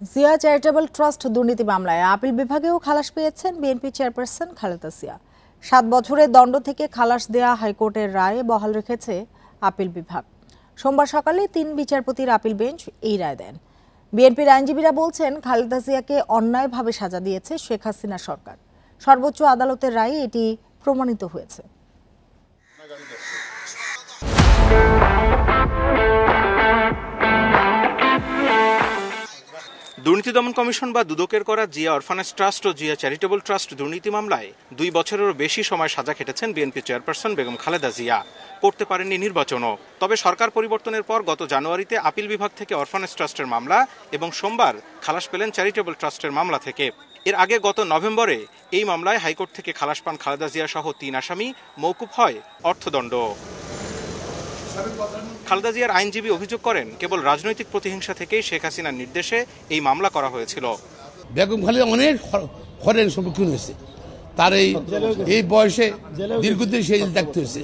Zia charitable trust দুর্নীতি মামলায় appeal বিভাগেও খালাস পেয়েছেন বিএনপি চেয়ারপারসন খালেদা জিয়া। 7 বছরের দণ্ড থেকে খালাস দেয়া হাইকোর্টের রায় বহাল রেখেছে আপিল বিভাগ। সোমবার সকালে 3 বিচারপতির আপিল বেঞ্চ এই রায় দেন। বিএনপির আইনজীবীরা বলছেন, খালেদা জিয়াকে অন্যায়ভাবে সাজা দিয়েছে শেখ হাসিনা সরকার। সর্বোচ্চ আদালতের রায়ে এটি প্রমাণিত হয়েছে। দুর্নীতি দমন কমিশন বা দুদকের করা জিয়া অরফানেজ ট্রাস্ট ও জিয়া চ্যারিটেবল ট্রাস্ট দুর্নীতি মামলায় 2 বছরেরও বেশি সময় সাজা খেটেছেন বিএনপি চেয়ারপারসন বেগম খালেদা জিয়া। পড়তে পারেননি নির্বাচনও। তবে সরকার পরিবর্তনের পর গত জানুয়ারিতে আপিল বিভাগ থেকে অরফানেজ ট্রাস্টের মামলা এবং সোমবার খালাস পেলেন চ্যারিটেবল ট্রাস্টের মামলা থেকে। এর আগে গত নভেম্বরে এই মামলায় হাইকোর্ট থেকে খালাস পান খালেদা জিয়া সহ 3 আসামি, মওকুফ হয় অর্থদণ্ড। খালেদা জিয়ার আইনজীবী অভিযোগ করেন, কেবল রাজনৈতিক প্রতিহিংসা থেকেই শেখ হাসিনার নির্দেশে এই মামলা করা হয়েছিল। বেগম খালেদা অনেক হরের সম্মুখীন হয়েছে, তার এই বয়সে দীর্ঘদিন সেই থাকতে হয়েছে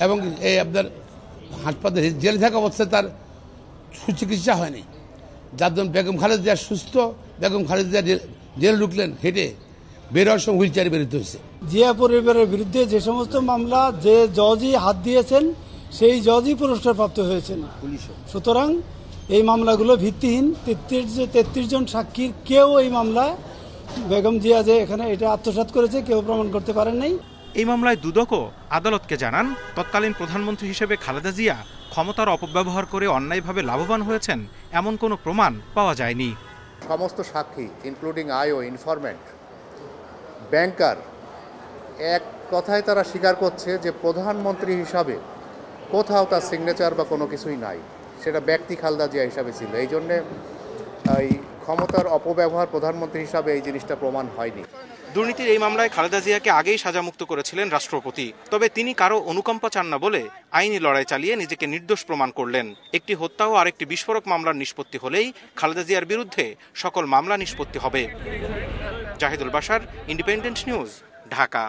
এবং এই আপনার হাসপাতালে জেলে থাকা অবস্থায় তার সুচিকিৎসা হয়নি, যার জন্য বেগম খালেদা জিয়া সুস্থ। বেগম খালেদা জিয়া জেলে ঢুকলেন হেঁটে, বের হওয়ার সময় হুইল চেয়ারে বেরোতে হয়েছে। জিয়া পরিবারের বিরুদ্ধে যে সমস্ত মামলা যে জজই হাত দিয়েছেন সেই জজই পুরস্কার প্রাপ্ত হয়েছেন। সুতরাং এই মামলাগুলো ভিত্তিহীন। 33 জন সাক্ষীর কেউ এই মামলা বেগম জিয়া যে এখানে এটা আত্মসাৎ করেছে কেউ প্রমাণ করতে পারেন নাই। এই মামলায় দুদকও আদালতকে জানান, তৎকালীন প্রধানমন্ত্রী হিসেবে খালেদা জিয়া ক্ষমতার অপব্যবহার করে অন্যায়ভাবে লাভবান হয়েছেন এমন কোনো প্রমাণ পাওয়া যায়নি। সমস্ত সাক্ষী ইনক্লুডিং আইও, ইনফরমেন্ট, ব্যাংকার, এক কথায় তারা স্বীকার করছে যে প্রধানমন্ত্রী হিসাবে কোথাও তার সিগনেচার বা কোনো কিছুই নাই, সেটা ব্যক্তি খালেদা জিয়া হিসাবে ছিল। এই জন্যে এই ক্ষমতার অপব্যবহার প্রধানমন্ত্রী হিসাবে এই জিনিসটা প্রমাণ হয়নি। দুর্নীতির এই মামলায় খালেদা জিয়াকে আগেই সাজামুক্ত করেছিলেন রাষ্ট্রপতি। তবে তিনি কারো অনুকম্পা চান না বলে আইনি লড়াই চালিয়ে নিজেকে নির্দোষ প্রমাণ করলেন। একটি হত্যা ও আরেকটি বিস্ফোরক মামলার নিষ্পত্তি হলেই খালেদা জিয়ার বিরুদ্ধে সকল মামলা নিষ্পত্তি হবে। Jahidul Bashar, independent news, Dhaka.